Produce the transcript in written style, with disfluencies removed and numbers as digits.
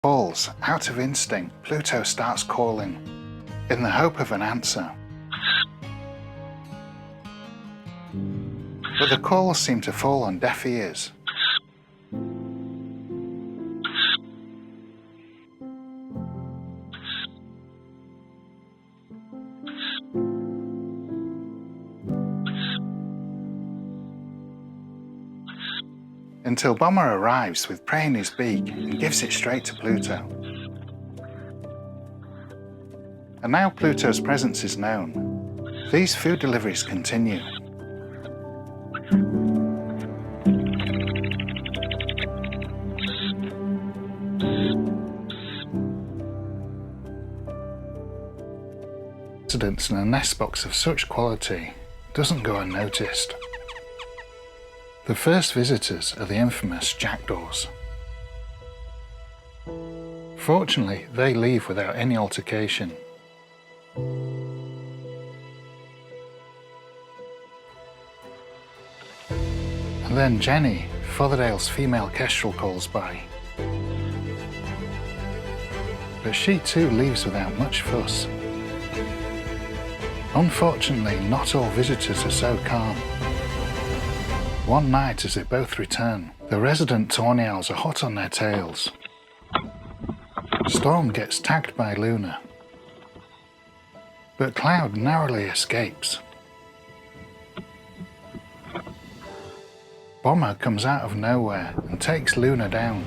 falls, out of instinct, Pluto starts calling, in the hope of an answer. But the calls seem to fall on deaf ears. Until Bomber arrives with prey in his beak and gives it straight to Pluto. And now Pluto's presence is known. These food deliveries continue. Residence in a nest box of such quality doesn't go unnoticed. The first visitors are the infamous jackdaws. Fortunately, they leave without any altercation. And then Jenny, Fotherdail's female kestrel, calls by. But she too leaves without much fuss. Unfortunately, not all visitors are so calm. One night as they both return, the resident tawny owls are hot on their tails. Storm gets tagged by Luna, but Cloud narrowly escapes. Bomber comes out of nowhere and takes Luna down.